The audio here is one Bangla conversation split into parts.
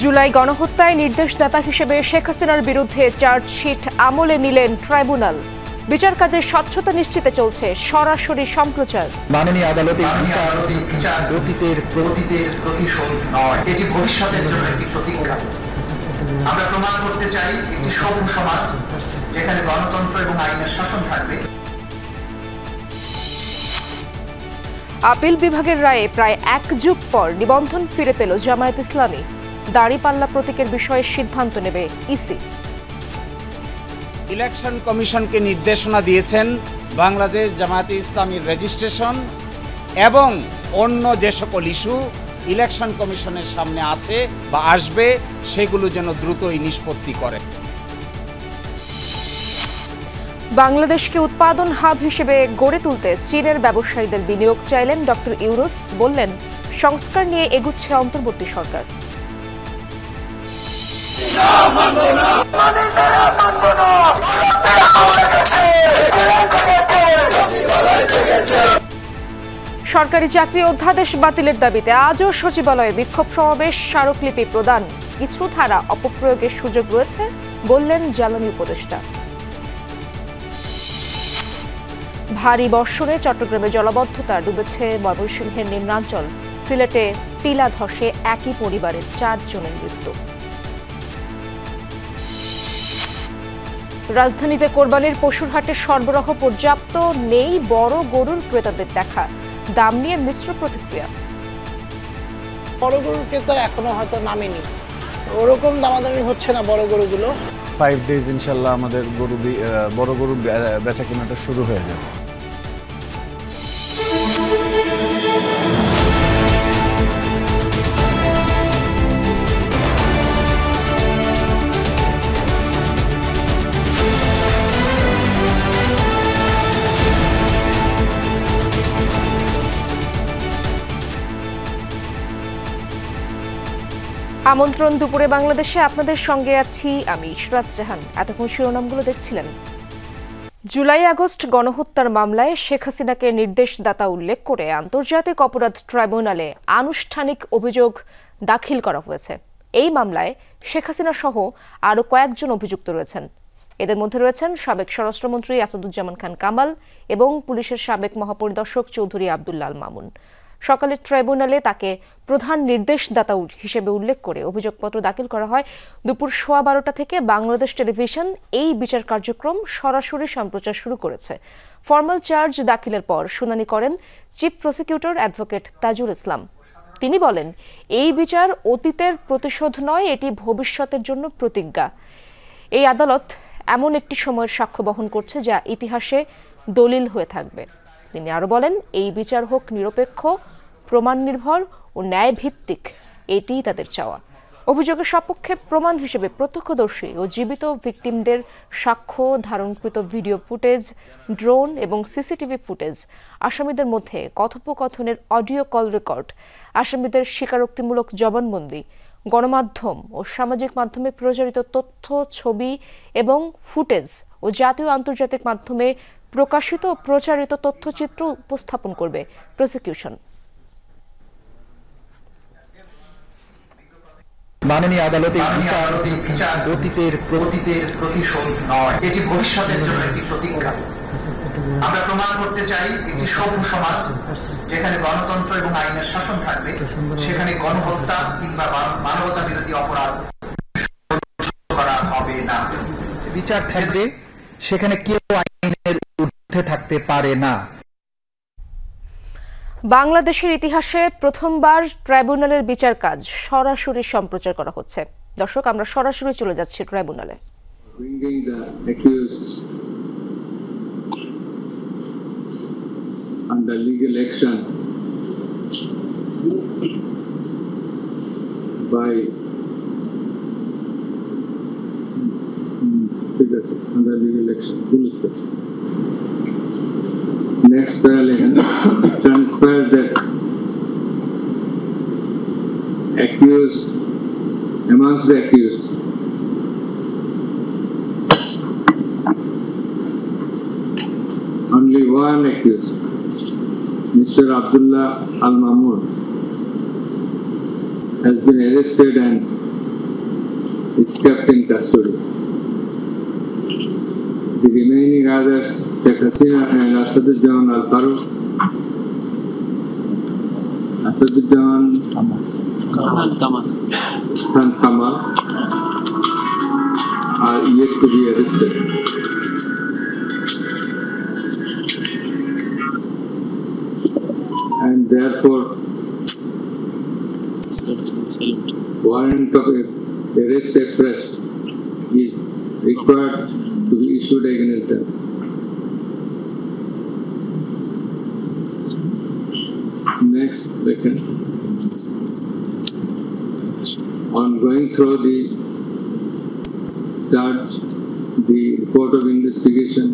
জুলাই গণহত্যায় নির্দেশদাতা হিসেবে শেখ হাসিনার বিরুদ্ধে চার্জশিট আমলে নিলেন ট্রাইব্যুনাল। বিচার কাজের স্বচ্ছতা নিশ্চিতে চলছে সরাসরি সম্প্রচার। মাননীয় আদালতে বিচার অতীতের প্রতিশোধ নয়, এটি ভবিষ্যতের জন্য একটি প্রতিজ্ঞা। আমরা প্রমাণ করতে চাই একটি সভ্য সমাজ যেখানে গণতন্ত্র এবং আইনের শাসন থাকবে। আপিল বিভাগের রায়ে প্রায় এক যুগ পর নিবন্ধন ফিরে পেল জামায়াত ইসলামী। দাড়িপাল্লা প্রতীকের বিষয়ে সিদ্ধান্ত নেবে ইসি। ইলেকশন কমিশনকে নির্দেশনা দিয়েছেন বাংলাদেশ জামায়াতে ইসলামীর রেজিস্ট্রেশন এবং অন্য যে সকল ইস্যু ইলেকশন কমিশনের সামনে আছে বা আসবে সেগুলো যেন দ্রুতই নিষ্পত্তি করে। বাংলাদেশকে উৎপাদন হাব হিসেবে গড়ে তুলতে চীনের ব্যবসায়ীদের বিনিয়োগ চাইলেন ডক্টর ইউনুস। বললেন, সংস্কার নিয়ে এগুচ্ছে অন্তর্বর্তী সরকার। সরকারি চাকরি অধ্যাদেশ বাতিলের দাবিতে আজও সচিবালয়ে বিক্ষোভ সমাবেশ, স্মারকলিপি প্রদান। কিছু ধারা অপপ্রয়োগের সুযোগ রয়েছে বললেন জ্বালানি উপদেষ্টা। ভারী বর্ষণে চট্টগ্রামে জলাবদ্ধতা, ডুবেছে ময়মনসিংহের নিম্নাঞ্চল। সিলেটে টিলা ধসে একই পরিবারের 4 জনের মৃত্যু। রাজধানীতে কোরবানির পশুর হাটের সরবরাহ পর্যাপ্ত নেই, বড় গরুর ক্রেতাদের দেখা। দাম নিয়ে মিশ্র প্রতিক্রিয়া। বড় গরুর ক্রেতারা এখনো হয়তো নামেনি, ওরকম দামাদামি হচ্ছে না বড় গরুগুলো। 5 days ইনশাল্লাহ আমাদের বড় গরু বেচা কেনাটা শুরু হয়ে যাবে। আমন্ত্রণ দুপুরে বাংলাদেশে, আপনাদের সঙ্গে আছি আমি ইশরাত জাহান। এতক্ষণ শিরোনামগুলো দেখছিলেন। জুলাই আগস্ট গণহত্যার মামলায় শেখ হাসিনাকে নির্দেশদাতা উল্লেখ করে আন্তর্জাতিক অপরাধ ট্রাইব্যুনালে আনুষ্ঠানিক অভিযোগ দাখিল করা হয়েছে। এই মামলায় শেখ হাসিনা সহ আরও কয়েকজন অভিযুক্ত রয়েছেন। এদের মধ্যে রয়েছেন সাবেক স্বরাষ্ট্রমন্ত্রী আসাদুজ্জামান খান কামাল এবং পুলিশের সাবেক মহাপরিদর্শক চৌধুরী আব্দুল্লাহ আল মামুন। সকালে ট্রাইব্যুনালে তাকে প্রধান নির্দেশদাতা হিসেবে উল্লেখ করে অভিযোগপত্র দাখিল করা হয়। দুপুর 12:15 থেকে বাংলাদেশ টেলিভিশন এই বিচার কার্যক্রম সরাসরি সম্প্রচার শুরু করেছে। ফর্মাল চার্জ দাখিলের পর শুনানি করেন chief prosecutor advocate Tajul Islam. তিনি বলেন, এই বিচার অতীতের প্রতিশোধ নয়, এটি ভবিষ্যতের জন্য প্রতিজ্ঞা। এই আদালত এমন একটি সময়ের সাক্ষ্য বহন করছে যা ইতিহাসে দলিল হয়ে থাকবে। তিনি আরও বলেন, এই বিচার হোক নিরপেক্ষ, প্রমাণ নির্ভর ও ন্যায় ভিত্তিক, এটিই তাদের চাওয়া। অভিযোগের সপক্ষে প্রমাণ হিসেবে প্রত্যক্ষদর্শী ও জীবিত ভিকটিমদের সাক্ষ্য, ধারণকৃত ভিডিও ফুটেজ, ড্রোন এবং সিসিটিভি ফুটেজ, আসামিদের মধ্যে কথোপকথনের অডিও কল রেকর্ড, আসামিদের স্বীকারোক্তিমূলক জবানবন্দি, গণমাধ্যম ও সামাজিক মাধ্যমে প্রচারিত তথ্য, ছবি এবং ফুটেজ ও জাতীয় আন্তর্জাতিক মাধ্যমে প্রকাশিত ও প্রচারিত তথ্যচিত্র উপস্থাপন করবে প্রসিকিউশন। মাননীয় আদালতে বিচার অতীতের প্রতিশোধ নয়, এটি ভবিষ্যতের জন্য একটি প্রতিজ্ঞা। আমরা প্রমাণ করতে চাই একটি সভ্য সমাজ যেখানে গণতন্ত্র এবং আইনের শাসন থাকবে, সেখানে গণহত্যা কিংবা মানবতা বিরোধী অপরাধ করা হবে না। বিচার থাকবে, সেখানে কেউ আইনের ঊর্ধ্বে থাকতে পারে না। বাংলাদেশের ইতিহাসে প্রথমবার ট্রাইব্যুনালের বিচার কাজ সরাসরি সম্প্রচার করা হচ্ছে। দর্শক, আমরা সরাসরি চলে যাচ্ছি ট্রাইব্যুনালে। Under legal action by under legal action police. Next parallel transfer that accused amongst the accused only one accused, Mr. Abdullah Al Mamun, has been arrested and is kept in custody. The remaining others, Sheikh Hasina and Asaduজ্জামান Al Faruq, Asaduজ্জামান Khan Kamal, are yet to be arrested. And therefore, warrant of arrest express is required to be issued against them. Next, second. On going through the charge, the report of investigation,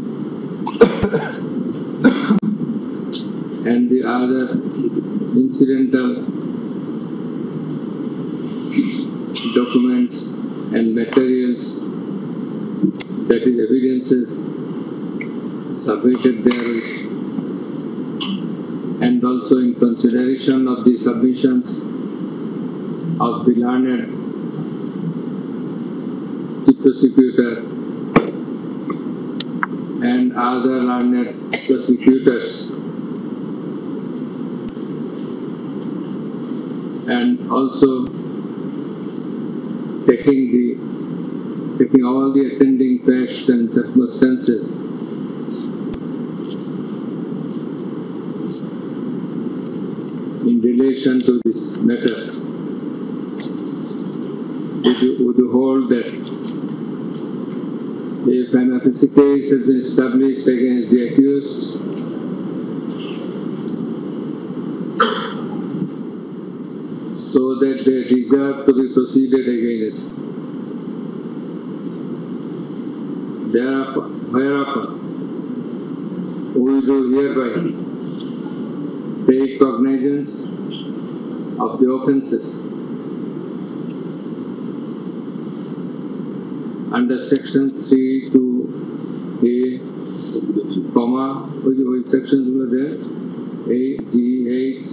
and the other incidental documents and materials, that is evidences submitted therewith, and also in consideration of the submissions of the learned chief prosecutor and other learned prosecutors, and also taking all the attending facts and circumstances in relation to this matter, would you hold that if an offense case has been established against the accused, so that they deserve to be proceeded against, whereupon we do hereby take cognizance of the offences under section 3 to A, comma, which sections were there? A, G, H,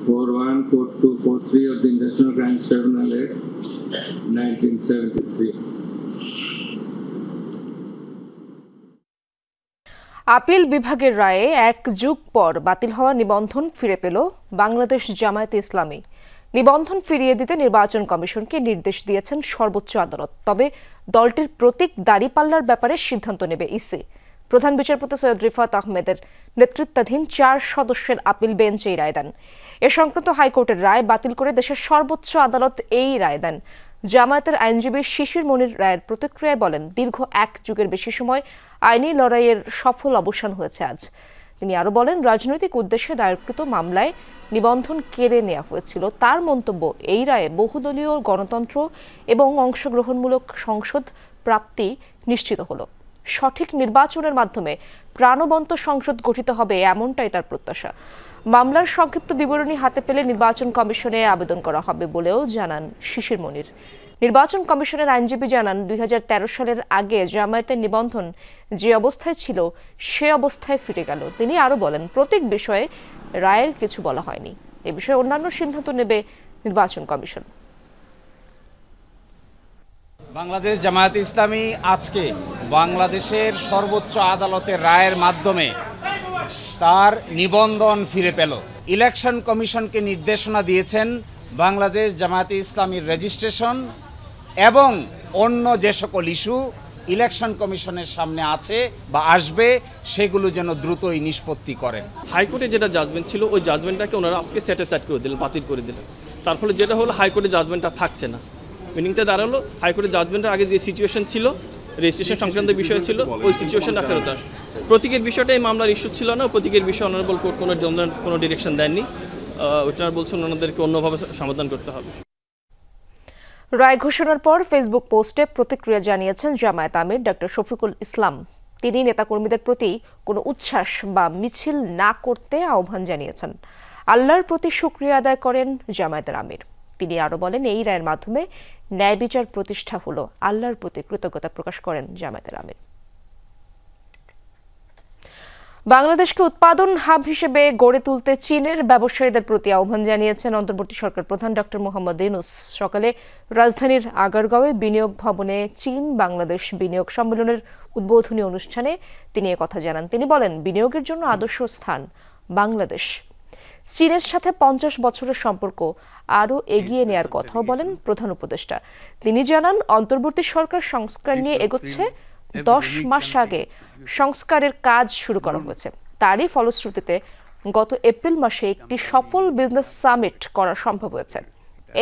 41, 42, 43 of the International Crimes Tribunal Act, 1973. Appeal বিভাগের রায়ে এক যুগ পর বাতিল হওয়া নিবন্ধন ফিরে পেল বাংলাদেশ জামায়াতে ইসলামী। নিবন্ধন ফিরিয়ে দিতে নির্বাচন কমিশনকে নির্দেশ দিয়েছেন সর্বোচ্চ আদালত। তবে দলটির প্রতীক দাঁড়িপাল্লার ব্যাপারে সিদ্ধান্ত নেবে ইসি। প্রধান বিচারপতি সৈয়দ রিফাত আহমেদের নেতৃত্বাধীন 4 সদস্যের আপিল বেঞ্চ এই রায় দেন। এ সংক্রান্ত হাইকোর্টের রায় বাতিল করে দেশের সর্বোচ্চ আদালত এই রায় দেন। জামায়াতের আইনজীবী শিশির মনির রায়ের প্রতিক্রিয়ায় বলেন, দীর্ঘ 1 যুগের বেশি সময় আইনি লড়াইয়ের সফল অবসান হয়েছে আজ। তিনি আরো বলেন, রাজনৈতিক উদ্দেশ্যে দায়েরকৃত মামলায় নিবন্ধন কেড়ে নেওয়া হয়েছিল। তার মন্তব্য, এই রায়ে বহুদলীয় গণতন্ত্র এবং অংশগ্রহণমূলক সংসদ প্রাপ্তি নিশ্চিত হলো। সঠিক নির্বাচনের মাধ্যমে প্রাণবন্ত সংসদ গঠিত হবে, এমনটাই তার প্রত্যাশা। মামলার সংক্ষিপ্ত বিবরণী হাতে পেলে নির্বাচন কমিশনে আবেদন করা হবে বলেও জানান শিশির মনির। নির্বাচন কমিশনের আইনজীবী জানান, 2013 সালের আগে জামায়াতের নিবন্ধন যে অবস্থায় ছিল সে অবস্থায় ফিরে গেল। তিনি আরো বলেন, প্রতীক বিষয়ে রায়ের কিছু বলা হয়নি। এ বিষয়ে অন্যান্য সিদ্ধান্ত নেবে নির্বাচন কমিশন। বাংলাদেশ জামায়াতে ইসলামী আজকে বাংলাদেশের সর্বোচ্চ আদালতের রায়ের মাধ্যমে তার নিবন্ধন ফিরে পেল। ইলেকশন কমিশনকে নির্দেশনা দিয়েছেন বাংলাদেশ জামায়াতে ইসলামীর রেজিস্ট্রেশন এবং অন্য যে সকল ইস্যু ইলেকশন কমিশনের সামনে আছে বা আসবে সেগুলো যেন দ্রুতই নিষ্পত্তি করেন। হাইকোর্টে যেটা জাজমেন্ট ছিল ওই জাজমেন্টটাকে ওনারা আজকে সেটিসফাইড করে দিলেন, বাতিল করে দিলেন। তার ফলে যেটা হলো, হাইকোর্টের জাজমেন্টটা থাকছে না। মিনিংটা দাঁড়ালো, হাইকোর্টের জাজমেন্টের আগে যে সিচুয়েশন ছিল, রেজিস্ট্রেশন সংক্রান্ত বিষয় ছিল, ওই সিচুয়েশনটা ফেরত আসে। প্রতীকের বিষয়টা এই মামলার ইস্যু ছিল না। প্রতীকের বিষয়ে অনারেবল কোর্ট কোনো ডিরেকশন দেননি। ওটা বলছেন ওনাদেরকে অন্যভাবে সমাধান করতে হবে। রায় ঘোষণার পর ফেসবুক পোস্টে প্রতিক্রিয়া জানিয়েছেন জামায়াত আমির ডক্টর শফিকুল ইসলাম। তিনি নেতাকর্মীদের প্রতি কোনো উচ্ছ্বাস বা মিছিল না করতে আহ্বান জানিয়েছেন। আল্লাহর প্রতি শুকরিয়া আদায় করেন জামায়াতের আমির। তিনি আরো বলেন, এই রায়ের মাধ্যমে ন্যায় বিচার প্রতিষ্ঠা হলো। আল্লাহর প্রতি কৃতজ্ঞতা প্রকাশ করেন জামায়াতের আমির। বাংলাদেশকে উৎপাদন হাব হিসেবে গড়ে তুলতে চীনের ব্যবসায়ীদের প্রতি আহ্বান জানিয়েছেন অন্তর্বর্তী সরকার প্রধান ডক্টর মোহাম্মদ ইউনূস। সকালে রাজধানীর আগারগাঁওয়ে বিনিয়োগ ভবনে চীন বাংলাদেশ বিনিয়োগ সম্মেলনের উদ্বোধনী অনুষ্ঠানে তিনি একথা জানান। তিনি বলেন, বিনিয়োগের জন্য আদর্শ স্থান বাংলাদেশ। চীনের সাথে 50 বছরের সম্পর্ক আরও এগিয়ে নেয়ার কথাও বলেন প্রধান উপদেষ্টা। তিনি জানান, অন্তর্বর্তী সরকার সংস্কার নিয়ে এগোচ্ছে। 10 মাস আগে সংস্কারের কাজ শুরু করা হয়েছে। তারই ফলশ্রুতিতে গত এপ্রিল মাসে একটি সফল বিজনেস সামিট করা সম্ভব হয়েছে।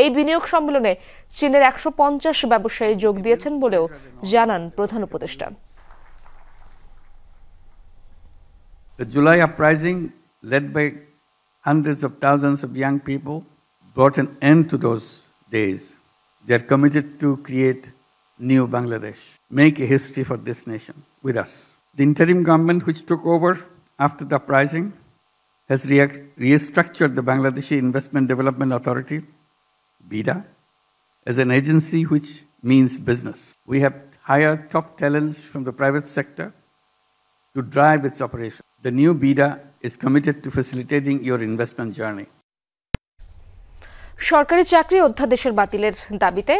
এই বিনিয়োগ সম্মেলনে চীনের 150 ব্যবসায়ী যোগ দিয়েছেন বলেও জানান প্রধান উপদেষ্টা। The July uprising, led by hundreds of thousands of young people, brought an end to those days. They are committed to create new Bangladesh, make a history for this nation with us. The interim government which took over after the uprising has restructured the Bangladeshi Investment Development Authority, BIDA, as an agency which means business. We have hired top talents from the private sector to drive its operation. The new BIDA is committed to facilitating your investment journey. সরকারি চাকরি অধ্যাদেশের বাতিলের দাবিতে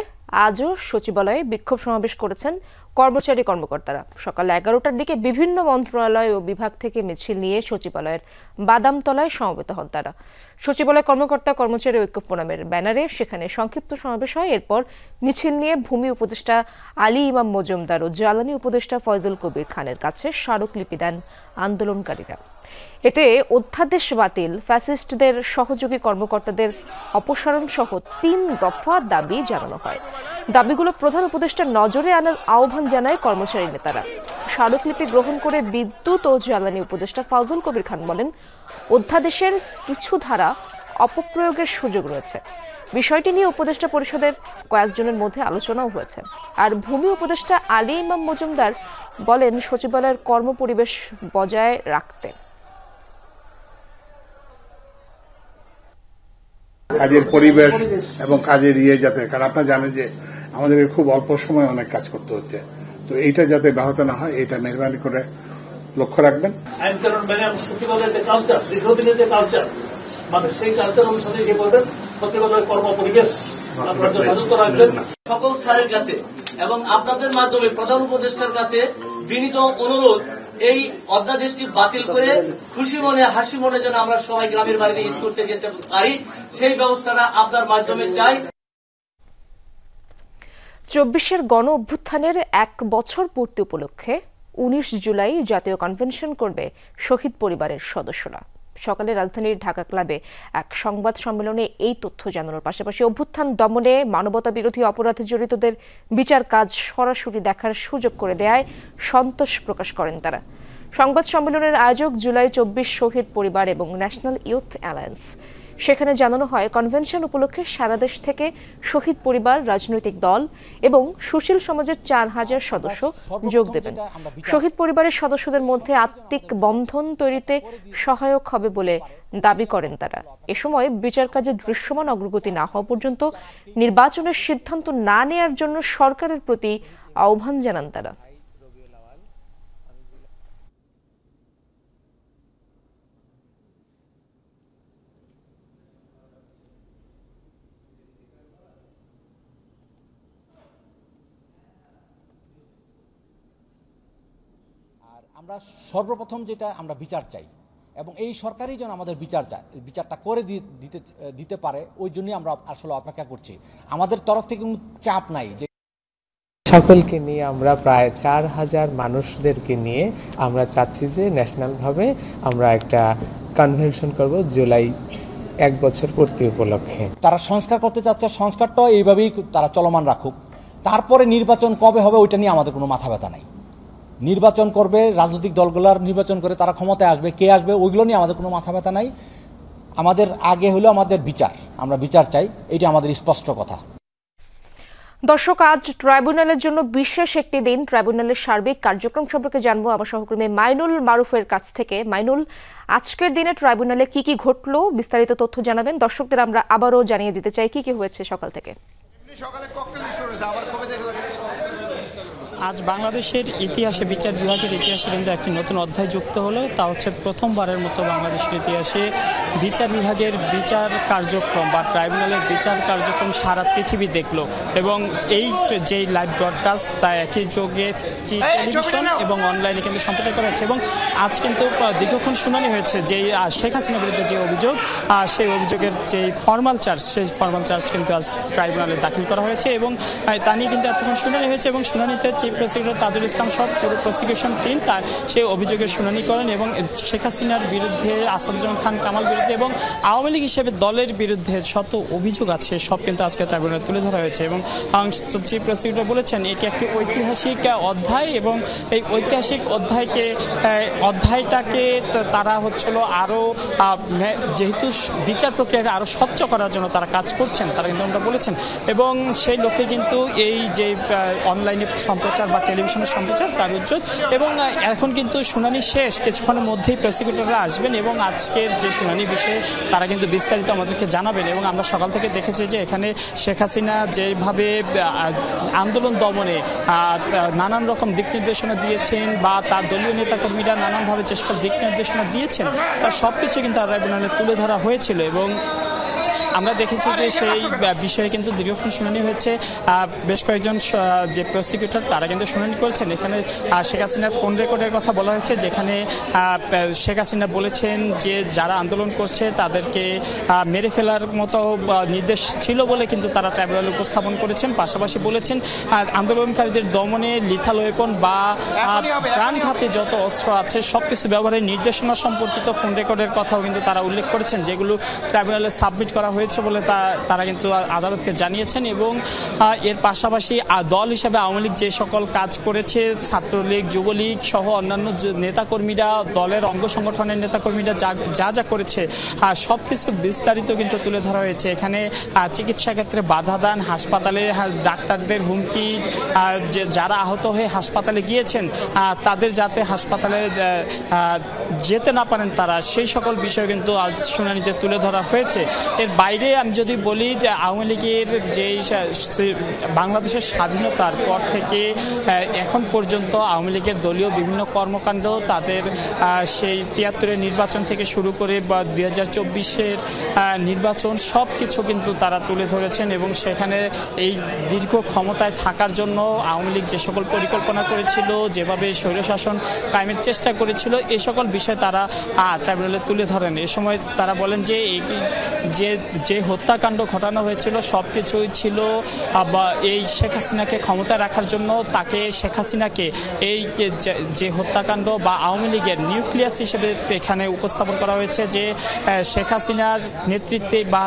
আজও সচিবালয়ে বিক্ষোভ সমাবেশ করেছেন কর্মচারী-কর্মকর্তারা। সকাল 11টার দিকে বিভিন্ন মন্ত্রণালয় ও বিভাগ থেকে মিছিল নিয়ে সচিবালয়ের বাদামতলায় সমবেত হন তারা। সচিবালয় কর্মকর্তা কর্মচারী ঐক্য ফোরামের ব্যানারে সেখানে সংক্ষিপ্ত সমাবেশ হয়। এরপর মিছিল নিয়ে ভূমি উপদেষ্টা আলী ইমাম মজুমদার ও জ্বালানি উপদেষ্টা ফয়জুল কবির খানের কাছে স্মারকলিপি দেন আন্দোলনকারীরা। এতে অধ্যাদেশ বাতিল, ফ্যাসিস্টদের সহযোগী কর্মকর্তাদের অপসারণ সহ 3 দফা দাবি জানানো হয়। দাবিগুলো প্রধান উপদেষ্টার নজরে আনার আহ্বান জানায় কর্মচারী নেতারা। স্মারকলিপি গ্রহণ করে বিদ্যুৎ ও জ্বালানি উপদেষ্টা ফয়জুল কবির খান বলেন, অধ্যাদেশের কিছু ধারা অপপ্রয়োগের সুযোগ রয়েছে। বিষয়টি নিয়ে উপদেষ্টা পরিষদের কয়েকজনের মধ্যে আলোচনাও হয়েছে। আর ভূমি উপদেষ্টা আলী ইমাম মজুমদার বলেন, সচিবালয়ের কর্মপরিবেশ বজায় রাখতে কাজের পরিবেশ এবং কাজের যাতে, কারণ আপনারা জানেন যে আমাদের খুব অল্প সময় অনেক কাজ করতে হচ্ছে, তো এইটা যাতে ব্যাহত না হয় এটা মেহরবানি করে লক্ষ্য রাখবেন। আইন কানুন মেনে সচিবালয়ের যে কালচার, দীর্ঘদিনের যে কালচার, মানে সেই কালচার অনুসারে কি করবেন, সচিবালয়ের কর্মপরিবেশ রাখবেন। সকল স্যারের কাছে এবং আপনাদের মাধ্যমে প্রধান উপদেষ্টার কাছে বিনীত অনুরোধ, এই অধ্যাদেশটি বাতিল করে খুশি মনে হাসি মনে যেন আমরা সবাই গ্রামের বাড়িতে ঈদ করতে যেতে পারি, সেই ব্যবস্থাটা আপনার মাধ্যমে চাই। 24-এর গণ অভ্যুত্থানের 1 বছর পূর্তি উপলক্ষে 19 জুলাই জাতীয় কনভেনশন করবে শহীদ পরিবারের সদস্যরা। সকালে রাজধানীর ঢাকা ক্লাবে এক সংবাদ সম্মেলনে এই তথ্য জানানোর পাশাপাশি অভ্যুত্থান দমনে মানবতা বিরোধী অপরাধে জড়িতদের বিচার কাজ সরাসরি দেখার সুযোগ করে দেয়ায় সন্তোষ প্রকাশ করেন তারা। সংবাদ সম্মেলনের আয়োজক জুলাই 24 শহীদ পরিবার এবং ন্যাশনাল ইউথ অ্যালায়েন্স। সেখানে জানানো হয়, কনভেনশন উপলক্ষে সারা দেশ থেকে শহীদ পরিবার, রাজনৈতিক দল এবং সুশীল সমাজের 4000 সদস্য যোগ দেবেন। শহীদ পরিবারের সদস্যদের মধ্যে আত্মিক বন্ধন তৈরিতে সহায়ক হবে বলে দাবি করেন তারা। এ সময় বিচার কাজে দৃশ্যমান অগ্রগতি না হওয়া পর্যন্ত নির্বাচনের সিদ্ধান্ত না নেয়ার জন্য সরকারের প্রতি আহ্বান জানান তারা। আমরা সর্বপ্রথম যেটা আমরা বিচার চাই এবং এই সরকারই যেন আমাদের বিচারটা করে দিতে পারে, ওই জন্যই আমরা আসলে অপেক্ষা করছি। আমাদের তরফ থেকে কোনো চাপ নাই। যে সকলকে নিয়ে আমরা প্রায় 4000 মানুষদেরকে নিয়ে আমরা চাচ্ছি যে ন্যাশনালভাবে আমরা একটা কনভেনশন করব জুলাই 1 বছর পূর্তি উপলক্ষে। তারা সংস্কার করতে চাচ্ছে, সংস্কারটাও এইভাবেই তারা চলমান রাখুক। তারপরে নির্বাচন কবে হবে ওইটা নিয়ে আমাদের কোনো মাথা ব্যথা নাই। নির্বাচন করবে, রাজনৈতিক দলগুলোর নির্বাচন করে তারা ক্ষমতায় আসবে, কে আসবে ওইগুলো নিয়ে আমাদের কোনো মাথা ব্যথা নাই। আমাদের আগে হলো আমাদের বিচার, আমরা বিচার চাই, এটা আমাদের স্পষ্ট কথা। দর্শক, আজ ট্রাইব্যুনালের জন্য বিশেষ একটি দিন। ট্রাইব্যুনালের সার্বিক কার্যক্রম সম্পর্কে জানবো আমার সহকর্মী মাইনুল মারুফের কাছ থেকে। মাইনুল, আজকের দিনে ট্রাইব্যুনালে কি কি ঘটলো বিস্তারিত তথ্য জানাবেন। দর্শকদের আমরা আবারও জানিয়ে দিতে চাই কি কি হয়েছে সকাল থেকে। আজ বাংলাদেশের ইতিহাসে বিচার বিভাগের ইতিহাসে কিন্তু একটি নতুন অধ্যায় যুক্ত হলো, তা হচ্ছে প্রথমবারের মতো বাংলাদেশের ইতিহাসে বিচার বিভাগের বিচার কার্যক্রম বা ট্রাইব্যুনালের বিচার কার্যক্রম সারা পৃথিবী দেখলো। এবং এই যে লাইভ ব্রডকাস্ট তা একই যোগে টেলিভিশন এবং অনলাইনে কিন্তু সম্প্রচার করা হয়েছে। এবং আজ কিন্তু দীর্ঘক্ষণ শুনানি হয়েছে যে শেখ হাসিনার বিরুদ্ধে যে অভিযোগ, সেই অভিযোগের যে ফর্মাল চার্জ, সেই ফর্মাল চার্জ কিন্তু আজ ট্রাইব্যুনালে দাখিল করা হয়েছে এবং তা নিয়ে কিন্তু এতক্ষণ শুনানি হয়েছে। এবং শুনানিতে চিফ প্রসিকিউটর তাজুল ইসলাম সব পুরো প্রসিকিউশন টিম তার সেই অভিযোগের শুনানি করেন এবং শেখ হাসিনার বিরুদ্ধে, আসাদুজ্জামান খান কামাল বিরুদ্ধে এবং আওয়ামী লীগ হিসেবে দলের বিরুদ্ধে শত অভিযোগ আছে, সব কিন্তু আজকে ট্রাইব্যুনালে তুলে ধরা হয়েছে। এবং চিফ প্রসিকিউটর বলেছেন এটি একটি ঐতিহাসিক অধ্যায় এবং এই ঐতিহাসিক অধ্যায়টাকে তারা হচ্ছিল আরও, যেহেতু বিচার প্রক্রিয়াকে আরও স্বচ্ছ করার জন্য তারা কাজ করছেন, তারা কিন্তু আমরা বলেছেন। এবং সেই লক্ষ্যে কিন্তু এই যে অনলাইনে সম্প্রচার বা টেলিভিশনের সম্প্রচার তার উদ্যোগ। এবং এখন কিন্তু শুনানি শেষ, কিছুক্ষণের মধ্যেই প্রসিকিউটররা আসবেন এবং আজকের যে শুনানি বিষয়ে তারা কিন্তু বিস্তারিত আমাদেরকে জানাবেন। এবং আমরা সকাল থেকে দেখেছি যে এখানে শেখ হাসিনা যেভাবে আন্দোলন দমনে নানান রকম দিক নির্দেশনা দিয়েছেন বা তার দলীয় নেতাকর্মীরা নানানভাবে যে সকল দিক নির্দেশনা দিয়েছেন তার সব কিছু কিন্তু ট্রাইব্যুনালে তুলে ধরা হয়েছিল। এবং আমরা দেখেছি যে সেই বিষয়ে কিন্তু দীর্ঘক্ষণ শুনানি হয়েছে। বেশ কয়েকজন যে প্রসিকিউটর তারা কিন্তু শুনানি করেছেন। এখানে শেখ হাসিনার ফোন রেকর্ডের কথা বলা হয়েছে, যেখানে শেখ হাসিনা বলেছেন যে যারা আন্দোলন করছে তাদেরকে মেরে ফেলার মতো নির্দেশ ছিল বলে কিন্তু তারা ট্রাইব্যুনালে উপস্থাপন করেছেন। পাশাপাশি বলেছেন আন্দোলনকারীদের দমনে লিথাল ওয়েপন বা প্রাণঘাতী যত অস্ত্র আছে সবকিছু ব্যবহারের নির্দেশনা সম্পর্কিত ফোন রেকর্ডের কথাও কিন্তু তারা উল্লেখ করেছেন, যেগুলো ট্রাইব্যুনালে সাবমিট করা হয়েছে বলে তারা কিন্তু আদালতকে জানিয়েছেন। এবং এর পাশাপাশি দল হিসেবে আওয়ামী লীগ যে সকল কাজ করেছে, ছাত্রলীগ, যুবলীগ সহ অন্যান্য নেতাকর্মীরা, দলের অঙ্গ সংগঠনের নেতাকর্মীরা যা যা করেছে সবকিছু বিস্তারিত কিন্তু তুলে ধরা হয়েছে। এখানে চিকিৎসা ক্ষেত্রে বাধা দান, হাসপাতালে ডাক্তারদের হুমকি, যারা আহত হয়ে হাসপাতালে গিয়েছেন তাদের যাতে হাসপাতালে যেতে না পারেন তারা, সেই সকল বিষয় কিন্তু আজ শুনানিতে তুলে ধরা হয়েছে। এর বাইরে আমি যদি বলি যে আওয়ামী লীগের যে বাংলাদেশের স্বাধীনতার পর থেকে এখন পর্যন্ত আওয়ামী লীগের দলীয় বিভিন্ন কর্মকাণ্ড, তাদের সেই ৭৩-এর নির্বাচন থেকে শুরু করে বা ২০২৪-এর নির্বাচন সব কিছু কিন্তু তারা তুলে ধরেছেন। এবং সেখানে এই দীর্ঘ ক্ষমতায় থাকার জন্য আওয়ামী লীগ যে সকল পরিকল্পনা করেছিল, যেভাবে স্বৈরশাসন কায়েমের চেষ্টা করেছিল, এই সকল বিষয় তারা ট্রাইব্যুনালে তুলে ধরেন। এ সময় তারা বলেন যে যে হত্যাকাণ্ড ঘটানো হয়েছিল সবকিছুই ছিল এই শেখ হাসিনাকে ক্ষমতায় রাখার জন্য, তাকে শেখ হাসিনাকে এই যে হত্যাকাণ্ড বা আওয়ামী লীগের নিউক্লিয়াস হিসেবে এখানে উপস্থাপন করা হয়েছে, যে শেখ হাসিনার নেতৃত্বে বা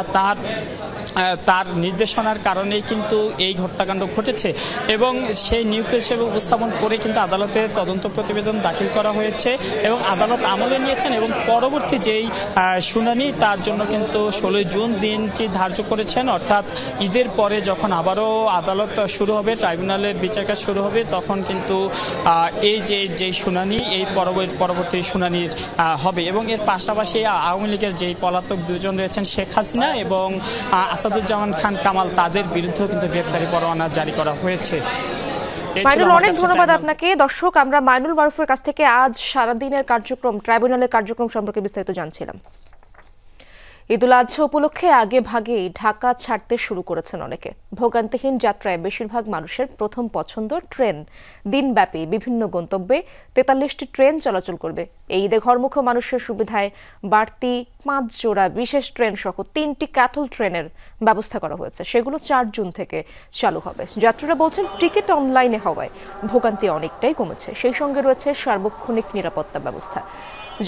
তার নির্দেশনার কারণেই কিন্তু এই হত্যাকাণ্ড ঘটেছে। এবং সেই নিউক্লিয়াস হিসেবে উপস্থাপন করে কিন্তু আদালতে তদন্ত প্রতিবেদন দাখিল করা হয়েছে এবং আদালত আমলে নিয়েছেন। এবং পরবর্তী যেই শুনানি তার জন্য কিন্তু 16 জুন দিনটি ধার্য করেছেন, অর্থাৎ ঈদের পরে যখন আবারও আদালত শুরু হবে, ট্রাইব্যুনালের বিচার কাজ শুরু হবে, তখন কিন্তু এই যে শুনানি, এই পরবর্তী শুনানির হবে। এবং এর পাশাপাশি আওয়ামী লীগের যেই পলাতক দুজন রয়েছেন শেখ হাসিনা এবং আসাদুজ্জামান খান কামাল, তাদের বিরুদ্ধেও কিন্তু গ্রেপ্তারি পরোয়ানা জারি করা হয়েছে। মাইনুল, অনেক ধন্যবাদ আপনাকে। দর্শক, আমরা মাইনুল মারুফের কাছ থেকে আজ সারাদিনের কার্যক্রম, ট্রাইব্যুনালের কার্যক্রম সম্পর্কে বিস্তারিত জানছিলাম। ঈদুল আজহা উপলক্ষে আগে ভাগেই ঢাকা ছাড়তে শুরু করেছেন অনেকে। ভোগান্তিহীন যাত্রায় বেশিরভাগ মানুষের প্রথম পছন্দ ট্রেন। দিনব্যাপী বিভিন্ন গন্তব্যে 43টি ট্রেন চলাচল করবে। এই ঈদে ঘরমুখী মানুষের সুবিধায় বাড়তি 5 জোড়া বিশেষ ট্রেন সহ 3টি ক্যাটল ট্রেনের ব্যবস্থা করা হয়েছে। সেগুলো 4 জুন থেকে চালু হবে। যাত্রীরা বলছেন টিকিট অনলাইনে হওয়ায় ভোগান্তি অনেকটাই কমেছে। সেই সঙ্গে রয়েছে সার্বক্ষণিক নিরাপত্তা ব্যবস্থা।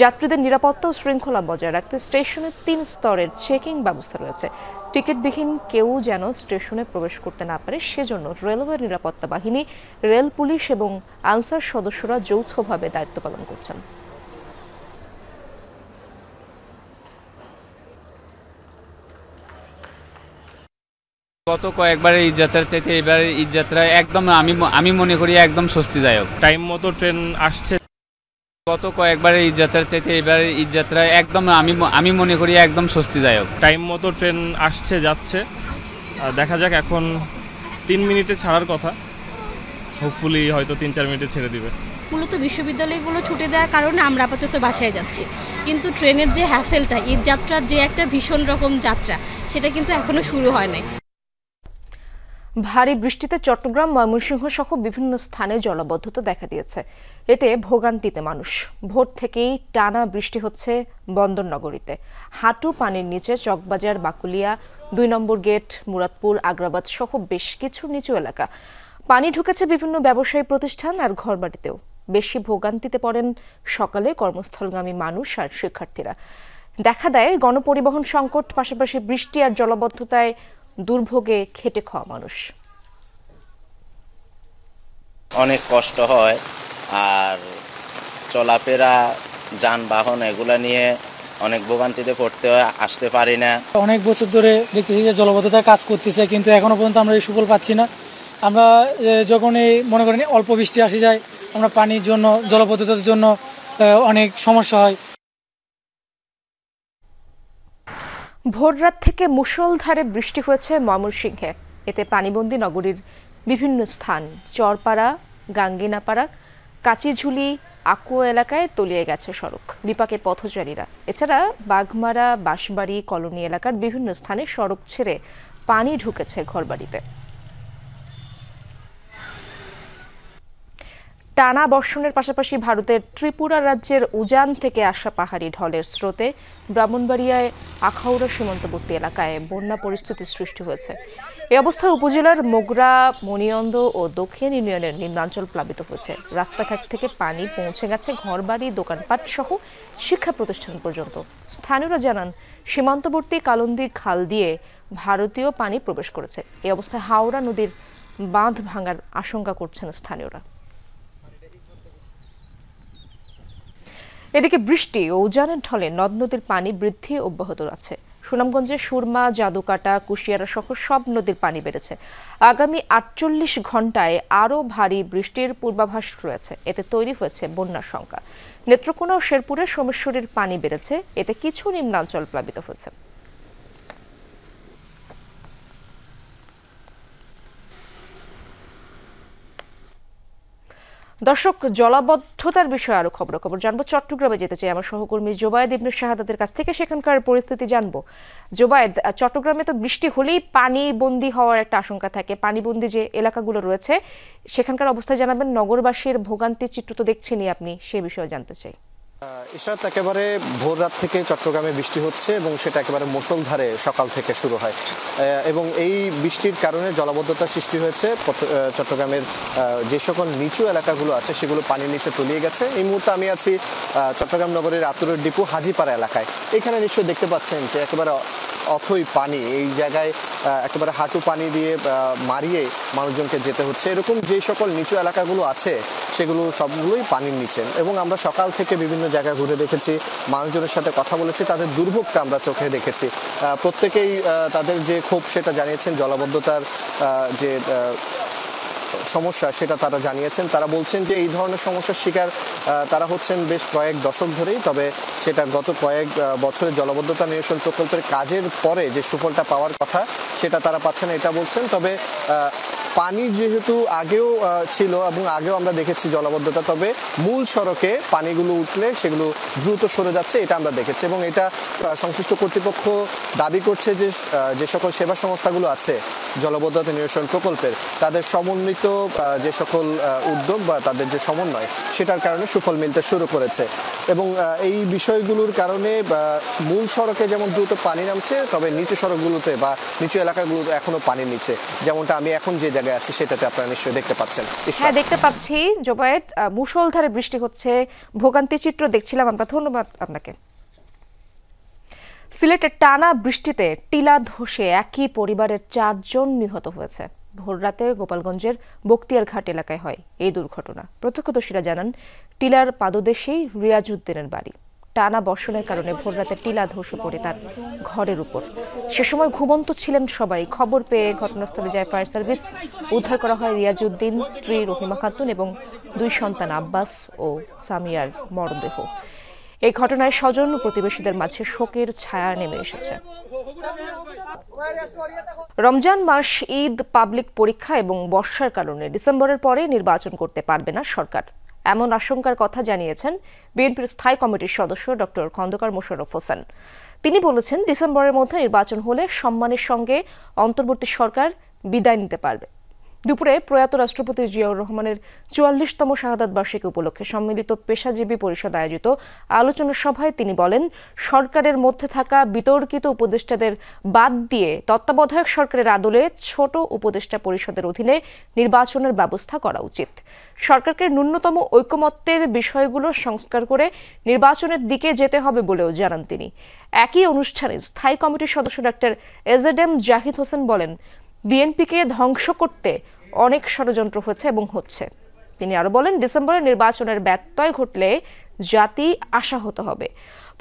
যাত্রীদের নিরাপত্তা ও শৃঙ্খলা বজায় রাখতে স্টেশনে 3 স্তরের চেকিং ব্যবস্থা রয়েছে। টিকিটবিহীন কেউ যেন স্টেশনে প্রবেশ করতে না পারে সেজন্য রেলওয়ের নিরাপত্তা বাহিনী, রেল পুলিশ এবং আনসার সদস্যরা যৌথভাবে দায়িত্ব পালন করছেন। গত কয়েকবার ঈদ যাত্রার চাইতে এবার ঈদ যাত্রা একদম আমি মনে করি একদম স্বস্তিদায়ক। টাইম মতো ট্রেন আসছে। গত কয়েকবার ঈদ যাত্রার চাইতে এবার ঈদ যাত্রা একদম আমি মনে করি একদম স্বস্তিদায়ক। টাইম মতো ট্রেন আসছে, যাচ্ছে। দেখা যাক, এখন 3 মিনিটে ছাড়ার কথা, হোপফুলি হয়তো 3-4 মিনিটে ছেড়ে দিবে। মূলত বিশ্ববিদ্যালয়গুলো ছুটি দেওয়ার কারণে আমরা আপাতত বাসায় যাচ্ছি, কিন্তু ট্রেনের যে হ্যাসেলটা, ঈদ যাত্রার যে একটা ভীষণ রকম যাত্রা, সেটা কিন্তু এখনো শুরু হয় নাই। ভারী বৃষ্টিতে চট্টগ্রাম, ময়মনসিংহ সহ বিভিন্ন স্থানে জলাবদ্ধতা দেখা দিয়েছে। এতে ভোগান্তিতে মানুষ। ভোর থেকেই টানা বৃষ্টি হচ্ছে বন্দরনগরীতে। হাঁটু পানির নিচে চকবাজার, বাকুলিয়া, 2 নম্বর গেট, মুরাদপুর, আগ্রাবাদ সহ বেশ কিছু নিচু এলাকা। পানি ঢুকেছে বিভিন্ন ব্যবসায়ী প্রতিষ্ঠান আর ঘরবাড়িতেও। বেশি ভোগান্তিতে পড়েন সকালে কর্মস্থলগামী মানুষ আর শিক্ষার্থীরা। দেখা দেয় গণপরিবহন সংকট, পাশাপাশি বৃষ্টি আর জলাবদ্ধতায় দুর্ভোগে খেটে খাওয়া মানুষ। অনেক কষ্ট হয়, আর চলাফেরা, যানবাহন এগুলা নিয়ে অনেক ভোগান্তিতে পড়তে হয়, আসতে পারি না। অনেক বছর ধরে দেখতেছি যে জলাবদ্ধতার কাজ করতেছে, কিন্তু এখনো পর্যন্ত আমরা এই সুফল পাচ্ছি না। আমরা যখন এই মনে করেন অল্প বৃষ্টি আসে যায়, আমরা পানির জন্য, জলাবদ্ধতার জন্য অনেক সমস্যা হয়। ভোররাত থেকে মুষলধারে বৃষ্টি হয়েছে ময়মনসিংহে। এতে পানিবন্দী নগরীর বিভিন্ন স্থান, চরপাড়া, গাঙ্গিনাপাড়া, কাচিঝুলি, আকুয়া এলাকায় তলিয়ে গেছে সড়ক, বিপাকে পথচারীরা। এছাড়া বাঘমারা, বাঁশবাড়ি, কলোনি এলাকার বিভিন্ন স্থানে সড়ক ছেড়ে পানি ঢুকেছে ঘরবাড়িতে। টানা বর্ষণের পাশাপাশি ভারতের ত্রিপুরা রাজ্যের উজান থেকে আসা পাহাড়ি ঢলের স্রোতে ব্রাহ্মণবাড়িয়ায় আখাউড়া সীমান্তবর্তী এলাকায় বন্যা পরিস্থিতির সৃষ্টি হয়েছে। এই অবস্থায় উপজেলার মোগরা, মণিয়ন্দ ও দক্ষিণ ইউনিয়নের নিম্নাঞ্চল প্লাবিত হয়েছে। রাস্তাঘাট থেকে পানি পৌঁছে গেছে ঘরবাড়ি, দোকানপাট সহ শিক্ষা প্রতিষ্ঠান পর্যন্ত। স্থানীয়রা জানান, সীমান্তবর্তী কালন্দি খাল দিয়ে ভারতীয় পানি প্রবেশ করেছে। এই অবস্থায় হাওড়া নদীর বাঁধ ভাঙার আশঙ্কা করছেন স্থানীয়রা। এদিকে বৃষ্টি ও উজানের ঢলে নদ নদীর পানি বৃদ্ধি অব্যাহত আছে। সুনামগঞ্জে সুরমা, জাদুকাটা, কুশিয়ারা সহ সব নদীর পানি বেড়েছে। আগামী 48 ঘন্টায় আরও ভারী বৃষ্টির পূর্বাভাস রয়েছে। এতে তৈরি হয়েছে বন্যার শঙ্কা। নেত্রকোনা ও শেরপুরে সোমেশ্বরীর পানি বেড়েছে। এতে কিছু নিম্নাঞ্চল প্লাবিত হয়েছে। দর্শক, জলাবদ্ধতার বিষয়ে আরো খবর জানবো। চট্টগ্রামে যেতে চাই আমার সহকর্মী জোবায়েদ ইবনে শাহাদাতের কাছ থেকে, সেখানকার পরিস্থিতি জানবো। জোবায়েদ, চট্টগ্রামে তো বৃষ্টি হলেই পানিবন্দী হওয়ার একটা আশঙ্কা থাকে। পানিবন্দী যে এলাকাগুলো রয়েছে সেখানকার অবস্থা জানাবেন। নগরবাসীর ভোগান্তির চিত্র তো দেখছেনই আপনি, সে বিষয়ে জানতে চাই। ইশরাত, একেবারে ভোর রাত থেকে চট্টগ্রামে বৃষ্টি হচ্ছে এবং সেটা একেবারে মুষলধারে সকাল থেকে শুরু হয় এবং এই বৃষ্টির কারণে জলাবদ্ধতার সৃষ্টি হয়েছে। চট্টগ্রামের যে সকল নিচু এলাকাগুলো আছে সেগুলো পানির নিচে তলিয়ে গেছে। এই মুহূর্তে আমি আছি চট্টগ্রাম নগরের আতুরের ডিপো হাজিপাড়া এলাকায়। এখানে নিশ্চয়ই দেখতে পাচ্ছেন যে একেবারে অথই পানি, এই জায়গায় একেবারে হাঁটু পানি দিয়ে মারিয়ে মানুষজনকে যেতে হচ্ছে। এরকম যে সকল নিচু এলাকাগুলো আছে সেগুলো সবগুলোই পানির নিচে এবং আমরা সকাল থেকে বিভিন্ন জায়গায় ঘুরে দেখেছি, মানুষজনের সাথে কথা বলেছি, তাদের দুর্ভোগটা আমরা চোখে দেখেছি। প্রত্যেকেই তাদের যে ক্ষোভ সেটা জানিয়েছেন, জলাবদ্ধতার যে সমস্যা সেটা তারা জানিয়েছেন। তারা বলছেন যে এই ধরনের সমস্যার শিকার তারা হচ্ছেন বেশ কয়েক দশক ধরেই, তবে সেটা গত কয়েক বছরের জলাবদ্ধতা নিরসন প্রকল্পের কাজের পরে যে সুফলটা পাওয়ার কথা সেটা তারা পাচ্ছেন এটা বলছেন। তবে পানি যেহেতু আগেও ছিল এবং আগেও আমরা দেখেছি জলাবদ্ধতা, তবে মূল সড়কে পানিগুলো উঠলে সেগুলো দ্রুত সরে যাচ্ছে, এটা আমরা দেখেছি এবং এটা সংশ্লিষ্ট কর্তৃপক্ষ দাবি করছে যে যে সকল সেবা সংস্থাগুলো আছে জলাবদ্ধতা নিরসন প্রকল্পের, তাদের সমন্বিত যে সকল উদ্যোগ বা তাদের যে সমন্বয় সেটার কারণে সুফল মিলতে শুরু করেছে এবং এই বিষয়গুলোর কারণে মূল সড়কে যেমন দ্রুত পানি নামছে, তবে নিচু সড়কগুলোতে বা নিচু এলাকাগুলোতে এখনো পানির নিচে, যেমনটা আমি এখন যে জায়গায় আছি সেটাতে আপনারা নিশ্চয়ই দেখতে পাচ্ছেন। হ্যাঁ, দেখতে পাচ্ছি জোবায়েদ, মুষলধারে বৃষ্টি হচ্ছে, ভোগান্তির চিত্র দেখছিলাম আমরা। ধন্যবাদ আপনাকে। সিলেটের টানা বৃষ্টিতে টিলা ধসে একই পরিবারের 4 জন নিহত হয়েছে। ভোররাতে গোপালগঞ্জের বক্তিয়ারঘাট এলাকায় হয় এই দুর্ঘটনা। প্রত্যক্ষদর্শীরা জানান, টিলার পাদদেশেই রিয়াজউদ্দিনের বাড়ি। টানা বর্ষণের কারণে ভোররাতে টিলা ধসে পড়ে তার ঘরের উপর। সে সময় ঘুমন্ত ছিলেন সবাই। খবর পেয়ে ঘটনাস্থলে যায় ফায়ার সার্ভিস। উদ্ধার করা হয় রিয়াজউদ্দিন, স্ত্রী রহিমা খাতুন এবং 2 সন্তান আব্বাস ও সামিয়ার মরদেহ। এই ঘটনায় স্বজন ও প্রতিবেশীদের মাঝে শোকের ছায়া নেমে এসেছে। রমজান মাস, ঈদ, পাবলিক পরীক্ষা এবং বর্ষার কারণে ডিসেম্বরের পরে নির্বাচন করতে পারবে না সরকার, এমন আশঙ্কার কথা জানিয়েছেন বিএনপির স্থায়ী কমিটির সদস্য ডক্টর খন্দকার মোশাররফ হোসেন। তিনি বলেছেন, ডিসেম্বরের মধ্যে নির্বাচন হলে সম্মানের সঙ্গে অন্তর্বর্তী সরকার বিদায় নিতে পারবে। দুপুরে প্রয়াত রাষ্ট্রপতি জিয়াউর রহমানের ৪৪তম শাহাদাত বার্ষিকী উপলক্ষে সম্মিলিত পেশাজীবী পরিষদ আয়োজিত আলোচনা সভায় তিনি বলেন, সরকারের মধ্যে থাকা বিতর্কিত উপদেষ্টাদের বাদ দিয়ে তত্ত্বাবধায়ক সরকারের আদলে ছোট উপদেষ্টা পরিষদের অধীনে নির্বাচনের ব্যবস্থা করা উচিত। সরকারকে ন্যূনতম ঐকমত্যের বিষয়গুলো সংস্কার করে নির্বাচনের দিকে যেতে হবে বলেও জানান তিনি। একই অনুষ্ঠানে স্থায়ী কমিটির সদস্য ডক্টর এজেডএম জাহিদ হোসেন বলেন, বিএনপিকে ধ্বংস করতে অনেক ষড়যন্ত্র হয়েছে এবং হচ্ছে। তিনি আরো বলেন, ডিসেম্বরে নির্বাচনের ব্যত্যয় ঘটলে জাতি আশাহত হবে।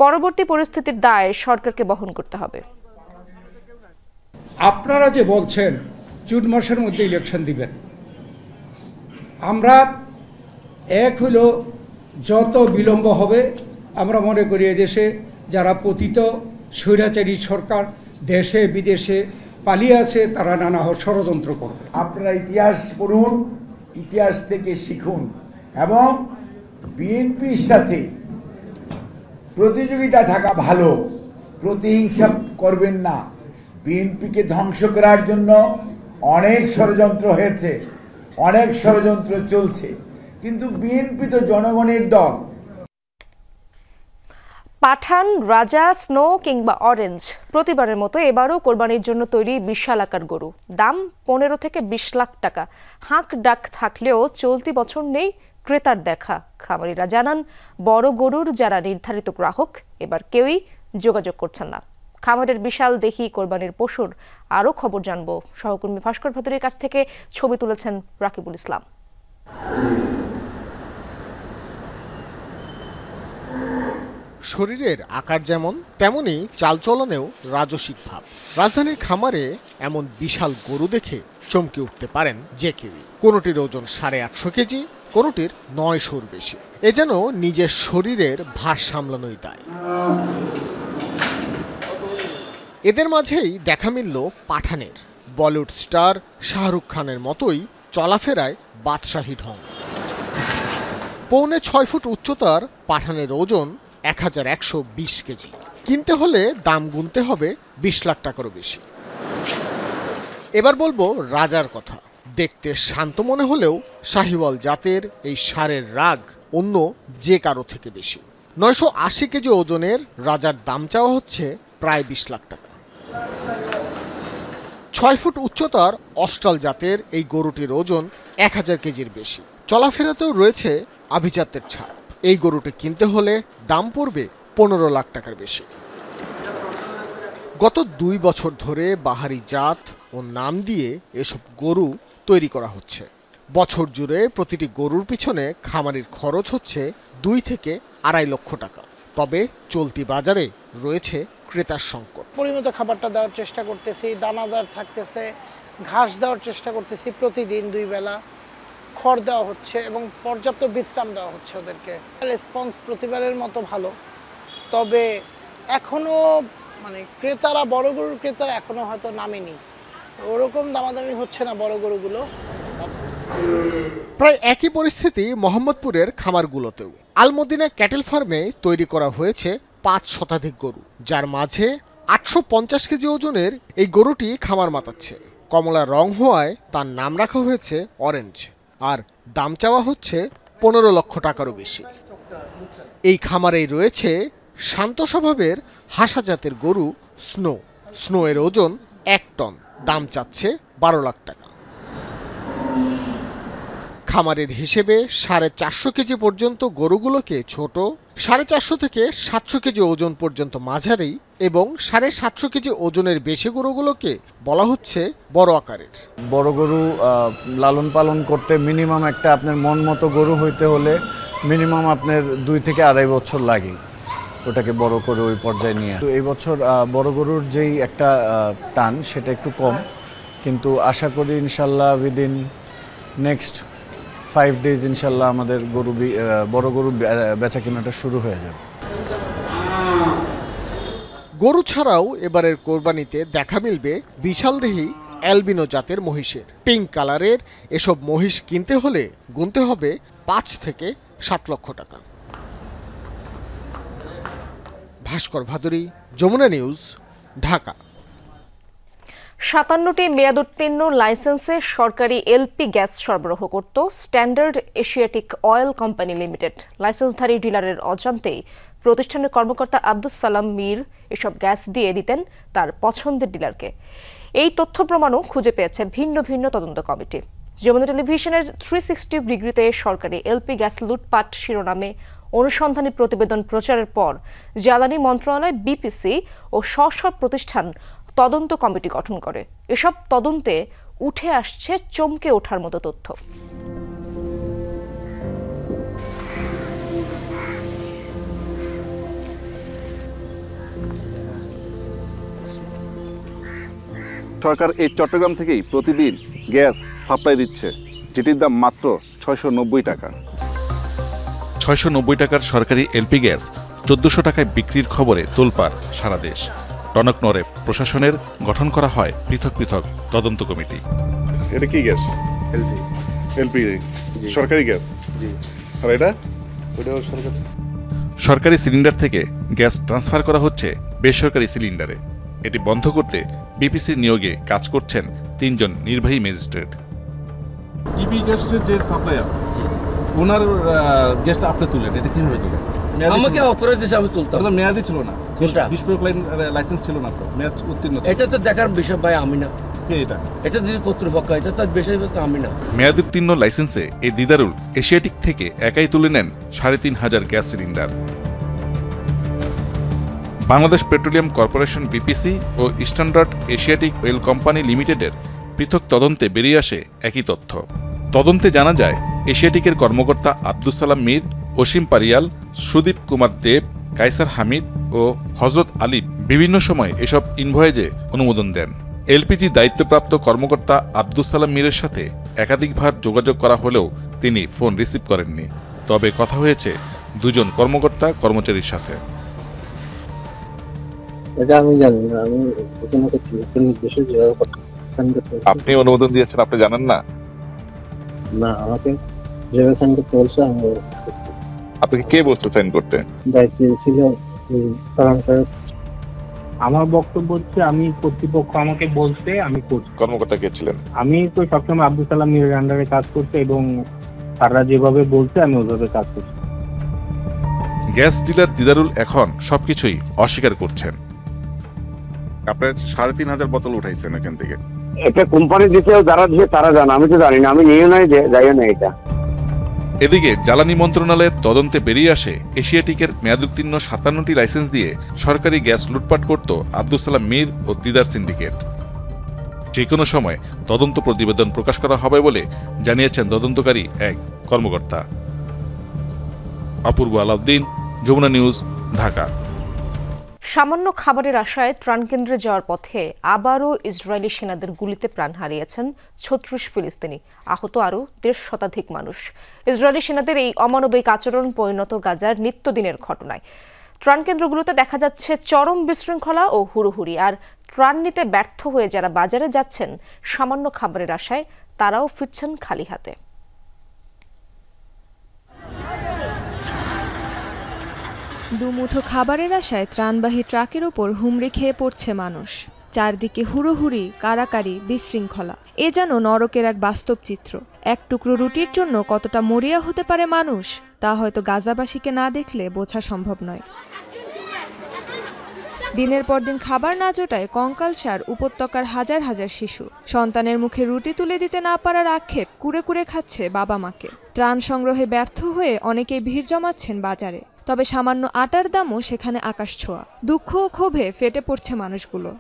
পরবর্তী পরিস্থিতির দায় সরকারকে বহন করতে হবে। আপনারা যে বলছেন জুন মাসের মধ্যে ইলেকশন দিবেন, আমরা এক হলো যত বিলম্ব হবে, আমরা মনে করি এদেশে যারা পতিত স্বৈরাচারী সরকার দেশে বিদেশে পালিয়ে আছে তারা নানা ষড়যন্ত্র করবে। আপনারা ইতিহাস পড়ুন, ইতিহাস থেকে শিখুন এবং বিএনপির সাথে প্রতিযোগিতা থাকা ভালো, প্রতিহিংসা করবেন না। বিএনপিকে ধ্বংস করার জন্য অনেক ষড়যন্ত্র হয়েছে, অনেক ষড়যন্ত্র চলছে, কিন্তু বিএনপি তো জনগণের দল। পাঠান, রাজা, স্নো কিংবা অরেঞ্জ, প্রতিবারের মতো এবারও কোরবানির জন্য তৈরি বিশাল আকার গরু, দাম 15 থেকে 20 লাখ টাকা। হাঁক ডাক থাকলেও চলতি বছর নেই ক্রেতার দেখা। খামারিরা জানান, বড় গরুর যারা নির্ধারিত গ্রাহক এবার কেউই যোগাযোগ করছেন না। খামারের বিশাল দেহি কোরবানির পশুর আরও খবর জানবো। সহকর্মী ভাস্কর ভাদুরীর কাছ থেকে ছবি তুলেছেন রাকিবুল ইসলাম। শরীরের আকার যেমন তেমনি চালচলনেও রাজসিক ভাব। রাজধানীর খামারে এমন বিশাল গরু দেখে চমকে উঠতে পারেন যে কেউই। কোনোটির ওজন 850 কেজি, কোনোটির 900-র বেশি। এ যেন নিজের শরীরের ভার সামলানোই দায়। এদের মাঝেই দেখা মিলল পাঠানের। বলিউড স্টার শাহরুখ খানের মতোই চলাফেরায় বাদশাহী ঢং। 6.25 ফুট উচ্চতার পাঠানের ওজন 1120 কেজি। কিনতে হলে দাম গুনতে হবে 20 লাখ টাকারও বেশি। এবার বলবো রাজার কথা। দেখতে শান্ত মনে হলেও শাহিওয়াল জাতের এই ষাঁড়ের রাগ অন্য যে কারো থেকে বেশি। 980 কেজি ওজনের রাজার দাম চাওয়া হচ্ছে প্রায় 20 লাখ টাকা। 6 ফুট উচ্চতার অস্ট্রাল জাতের এই গরুটির ওজন 1000 কেজির বেশি। চলাফেরাতেও রয়েছে আভিজাত্যের ছাপ। এই গরুটি কিনতে হলে দাম পড়বে 15 লাখ টাকার বেশি। গত 2 বছর ধরে বাহারি জাত ও নাম দিয়ে এসব গরু তৈরি করা হচ্ছে। বছর জুড়ে প্রতিটি গরুর পিছনে খামারির খরচ হচ্ছে 2 থেকে 2.5 লক্ষ টাকা। তবে চলতি বাজারে রয়েছে ক্রেতার সংকট। পরিমিত খাবারটা দেওয়ার চেষ্টা করতেছি, দানাদার থাকতেছে, ঘাস দেওয়ার চেষ্টা করতেছি, প্রতিদিন 2 বেলা খড় দেওয়া হচ্ছে এবং পর্যাপ্ত বিশ্রাম দেওয়া হচ্ছে ওদেরকে। রেসপন্স প্রতিবারের মতো ভালো, তবে এখনো ক্রেতারা, বড় গরুর ক্রেতারা এখনো হয়তো নামেনি, ওরকম দামাদামি হচ্ছে না বড় গরুগুলো। প্রায় একই পরিস্থিতি মোহাম্মদপুরের খামারগুলোতেও। আলমদিনা ক্যাটেল ফার্মে তৈরি করা হয়েছে 5 শতাধিক গরু, যার মাঝে 850 কেজি ওজনের এই গরুটি খামার মাতাচ্ছে। কমলা রং হওয়ায় তার নাম রাখা হয়েছে অরেঞ্জ, আর দাম চাওয়া হচ্ছে 15 লক্ষ টাকারও বেশি। এই খামারেই রয়েছে শান্ত স্বভাবের হাসা জাতের গরু স্নো। স্নো এর ওজন 1 টন, দাম চাচ্ছে 12 লাখ টাকা। খামারের হিসেবে 450 কেজি পর্যন্ত গরুগুলোকে ছোট, 450 থেকে 700 কেজি ওজন পর্যন্ত মাঝারি এবং 750 কেজি ওজনের বেশি গরুগুলোকে বলা হচ্ছে বড় আকারের। বড় গরু লালন পালন করতে মিনিমাম একটা আপনার মন মতো গরু হইতে হলে মিনিমাম আপনার 2 থেকে 2.5 বছর লাগে ওটাকে বড় করে ওই পর্যায়ে নিয়ে। তো এই বছর বড় গরুর যেই একটা টান সেটা একটু কম, কিন্তু আশা করি ইনশাল্লাহ উইদিন নেক্সট 5 days ইনশাল্লাহ আমাদের বড় গরু বেচা কেনাটা শুরু হয়ে যাবে। গরু ছাড়াও এবারের কোরবানিতে দেখা মিলবে বিশালদেহী অ্যালবিনো জাতের মহিষের। পিঙ্ক কালারের এসব মহিষ কিনতে হলে গুনতে হবে 5 থেকে 7 লক্ষ টাকা। ভাস্কর ভাদুরী, যমুনা নিউজ, ঢাকা। 57টি মেয়াদোত্তীর্ণ লাইসেন্সে সরকারি এলপি গ্যাস সরবরাহ করত standard Asiatic oil company limited. লাইসেন্সধারী ডিলারের অজান্তেই প্রতিষ্ঠানের কর্মকর্তা আব্দুস সালাম মীর এসব গ্যাস দিয়ে দিতেন তার পছন্দের ডিলারকে। এই তথ্য প্রমাণও খুঁজে পেয়েছে ভিন্ন ভিন্ন তদন্ত কমিটি। যমুনা টেলিভিশনের 360 ডিগ্রিতে সরকারি এলপি গ্যাস লুটপাট শিরোনামে অনুসন্ধানী প্রতিবেদন প্রচারের পর জ্বালানি মন্ত্রণালয়, বিপিসি ও স্ব প্রতিষ্ঠান তদন্ত কমিটি গঠন করে। এসব তদন্তে উঠে আসছে চমকে ওঠার মতো তথ্য। সরকার এই চট্টগ্রাম থেকেই প্রতিদিন গ্যাস সাপ্লাই দিচ্ছে, যেটির দাম মাত্র 690 টাকা। 690 টাকার সরকারি এলপি গ্যাস 1400 টাকায় বিক্রির খবরে তোলপাড় সারা দেশ। টনক নড়ে প্রশাসনের, গঠন করা হয় পৃথক পৃথক তদন্ত কমিটি। এটা কি গ্যাস? এলপি সরকারি গ্যাস। আর এটা সরকারি সিলিন্ডার থেকে গ্যাস ট্রান্সফার করা হচ্ছে বেসরকারি সিলিন্ডারে। এটি বন্ধ করতে বিপিসির নিয়োগে কাজ করছেন 3 জন নির্বাহী ম্যাজিস্ট্রেট। ইবি গ্যাসের যে সাপ্লায়ার, ওনার গ্যাসটা আপনি তুলেন, এটা কিভাবে তুলেন? আমাকে অথরাইজ দিয়েছে, আমি তুলতাম। এটা মেয়াদি ছিল না, কোনটা? বিস্ফোরক লাইসেন্স ছিল না, তো মেয়াদ উত্তীর্ণ। এটা তো দেখার বিষয় ভাই, আমি না। এটা যদি কর্তৃপক্ষ, এটা তো বিষয় আমি না। মেয়াদ উত্তীর্ণ লাইসেন্সে এই দিদারুল এশিয়াটিক থেকে একাই তুলে নেন 3500 gas cylinder. Bangladesh petroleum corporation BPC ও স্ট্যান্ডার্ড এশিয়াটিক অয়েল কোম্পানি লিমিটেডের পৃথক তদন্তে বেরিয়ে আসে একই তথ্য। তদন্তে জানা যায় এশিয়াটিকের কর্মকর্তা আব্দুস সালাম মীর, অসীম পারিয়াল, সুদীপ কুমার দেব, কায়সার হামিদ ও হজরত আলী বিভিন্ন সময় এসব ইনভয়েজে অনুমোদন দেন। এলপিজি দায়িত্বপ্রাপ্ত কর্মকর্তা আব্দুস সালাম মীরের সাথে একাধিকবার যোগাযোগ করা হলেও তিনি ফোন রিসিভ করেননি। তবে কথা হয়েছে 2 জন কর্মকর্তা কর্মচারীর সাথে। এটা আমি জানি না, আমি নির্দেশে আপনি অনুমোদন দিয়েছেন, আপনি জানেন না? না, আমাকে যেভাবে সাইন করতে বলছে আমি। আপনাকে কে বলছে সাইন করতে? দায়িত্ব ছিল আমার বক্তব্য হচ্ছে, আমি কর্তৃপক্ষ আমাকে বলছে, আমি করছি। কর্মকর্তা কে ছিলেন? আমি তো সবসময় আব্দুল সালাম মীরের আন্ডারে কাজ করছি এবং তারা যেভাবে বলছে আমি ওইভাবে কাজ করছি। গ্যাস ডিলার দিদারুল এখন সবকিছুই অস্বীকার করছেন। আপনার 3500 বোতল উঠাইছেন এখান থেকে? এটা কোম্পানি দিতে, যারা দিচ্ছে তারা জানে, আমি তো জানি না, আমি নিয়ে নাই, যাইও না এটা। এদিকে জ্বালানি মন্ত্রণালয়ের তদন্তে বেরিয়ে আসে এশিয়াটিকের মেয়াদোত্তীর্ণ 57টি লাইসেন্স দিয়ে সরকারি গ্যাস লুটপাট করত আব্দুস সালাম মীর ও দিদার সিন্ডিকেট। যে কোনো সময় তদন্ত প্রতিবেদন প্রকাশ করা হবে বলে জানিয়েছেন তদন্তকারী এক কর্মকর্তা। অপূর্ব আলাউদ্দিন, যমুনা নিউজ, ঢাকা। সামান্য খাবারের আশায় ত্রাণ কেন্দ্রে যাওয়ার পথে আবারও ইসরায়েলি সেনাদের গুলিতে প্রাণ হারিয়েছেন 36 ফিলিস্তিনি, আহত আরও 1.5 শতাধিক মানুষ। ইসরায়েলি সেনাদের এই অমানবিক আচরণ পরিণত গাজার নিত্যদিনের ঘটনায়। ত্রাণ কেন্দ্রগুলোতে দেখা যাচ্ছে চরম বিশৃঙ্খলা ও হুড়োহুড়ি। আর ত্রাণ নিতে ব্যর্থ হয়ে যারা বাজারে যাচ্ছেন সামান্য খাবারের আশায়, তারাও ফিরছেন খালি হাতে। দুমুঠো খাবারের আশায় ত্রাণবাহী ট্রাকের ওপর হুমড়ি খেয়ে পড়ছে মানুষ। চারদিকে হুড়োহুড়ি, কারাকারি, বিশৃঙ্খলা। এ যেন নরকের এক বাস্তব চিত্র। এক টুকরো রুটির জন্য কতটা মরিয়া হতে পারে মানুষ, তা হয়তো গাজাবাসীকে না দেখলে বোঝা সম্ভব নয়। দিনের পর দিন খাবার না জোটায় কঙ্কালসার উপত্যকার হাজার হাজার শিশু। সন্তানের মুখে রুটি তুলে দিতে না পারার আক্ষেপ কুরে কুরে খাচ্ছে বাবা মাকে। ত্রাণ সংগ্রহে ব্যর্থ হয়ে অনেকেই ভিড় জমাচ্ছেন বাজারে। তবে সামান্য আটার দামও সেখানে আকাশ ছোঁয়া। দুঃখ ও ক্ষোভে ফেটে পড়ছে মানুষগুলো।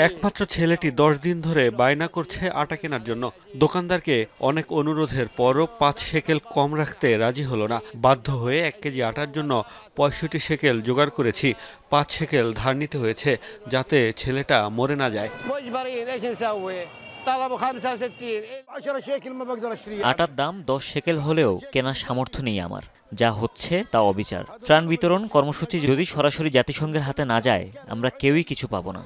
একমাত্র ছেলেটি 10 দিন ধরে বায়না করছে আটা কেনার জন্য। দোকানদারকে অনেক অনুরোধের পরও 5 শেকেল কম রাখতে রাজি হলো না। বাধ্য হয়ে 1 কেজি আটার জন্য 65 শেকেল জোগাড় করেছি। 5 শেকেল ধার নিতে হয়েছে যাতে ছেলেটা মরে না যায়। আটার দাম 10 শেকেল হলেও কেনার সামর্থ্য নেই আমার। যা হচ্ছে তা অবিচার। ত্রাণ বিতরণ কর্মসূচি যদি সরাসরি জাতিসংঘের হাতে না যায়, আমরা কেউই কিছু পাবো না।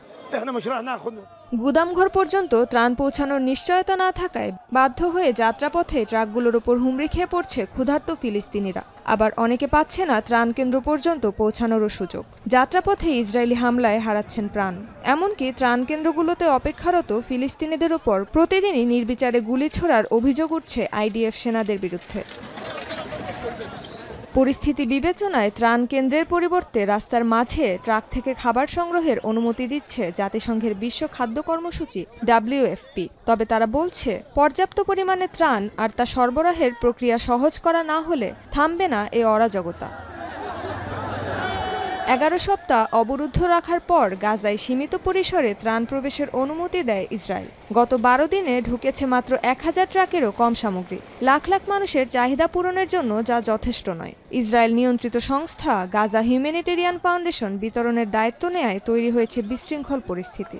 গুদামঘর পর্যন্ত ত্রাণ পৌঁছানোর নিশ্চয়তা না থাকায় বাধ্য হয়ে যাত্রাপথে ট্রাকগুলোর উপর হুমড়ি খেয়ে পড়ছে ক্ষুধার্ত ফিলিস্তিনিরা। আবার অনেকে পাচ্ছে না ত্রাণ কেন্দ্র পর্যন্ত পৌঁছানোরও সুযোগ। যাত্রাপথে ইসরায়েলি হামলায় হারাচ্ছেন প্রাণ। এমনকি ত্রাণ কেন্দ্রগুলোতে অপেক্ষারত ফিলিস্তিনিদের ওপর প্রতিদিনই নির্বিচারে গুলি ছোড়ার অভিযোগ উঠছে আইডিএফ সেনাদের বিরুদ্ধে। পরিস্থিতি বিবেচনায় ত্রাণ কেন্দ্রের পরিবর্তে রাস্তার মাঝে ট্রাক থেকে খাবার সংগ্রহের অনুমতি দিচ্ছে জাতিসংঘের বিশ্ব খাদ্য কর্মসূচি WFP। তবে তারা বলছে, পর্যাপ্ত পরিমাণে ত্রাণ আর তা সরবরাহের প্রক্রিয়া সহজ করা না হলে থামবে না এই অরাজকতা। 11 সপ্তাহ অবরুদ্ধ রাখার পর গাজায় সীমিত পরিসরে ত্রাণ প্রবেশের অনুমতি দেয় ইসরায়েল। গত 12 দিনে ঢুকেছে মাত্র 1000 ট্রাকেরও কম সামগ্রী। লাখ লাখ মানুষের চাহিদা পূরণের জন্য যা যথেষ্ট নয়। ইসরায়েল নিয়ন্ত্রিত সংস্থা গাজা হিউম্যানিটেরিয়ান ফাউন্ডেশন বিতরণের দায়িত্ব নেয় তৈরি হয়েছে বিশৃঙ্খল পরিস্থিতি।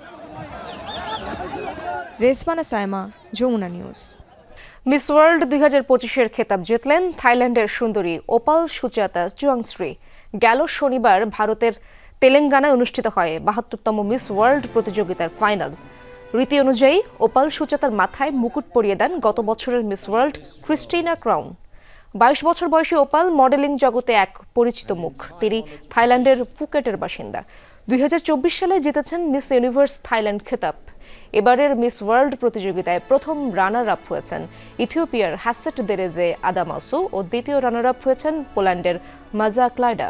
Rezwana Saima, Jamuna news. Miss World 2025-এর খেতাব জিতলেন থাইল্যান্ডের সুন্দরী ওপাল সুচাতা চুয়াংশ্রী। গেল শনিবার ভারতের তেলেঙ্গানায় অনুষ্ঠিত হয় 72তম মিস ওয়ার্ল্ড প্রতিযোগিতার ফাইনাল। রীতি অনুযায়ী ওপাল সুচাতার মাথায় মুকুট পরিয়ে দেন গত বছরের মিস ওয়ার্ল্ড ক্রিস্টিনা ক্রাউন। 22 বছর বয়সী ওপাল মডেলিং জগতে এক পরিচিত মুখ। তিনি থাইল্যান্ডের ফুকেটের বাসিন্দা। 2024 সালে জিতেছেন মিস ইউনিভার্স থাইল্যান্ড খেতাব। এবারের মিস ওয়ার্ল্ড প্রতিযোগিতায় প্রথম রানার আপ হয়েছেন ইথিওপিয়ার হাসেট দেরেজে আদামাসু ও দ্বিতীয় রানার আপ হয়েছেন পোল্যান্ডের মাজা ক্লাইডা।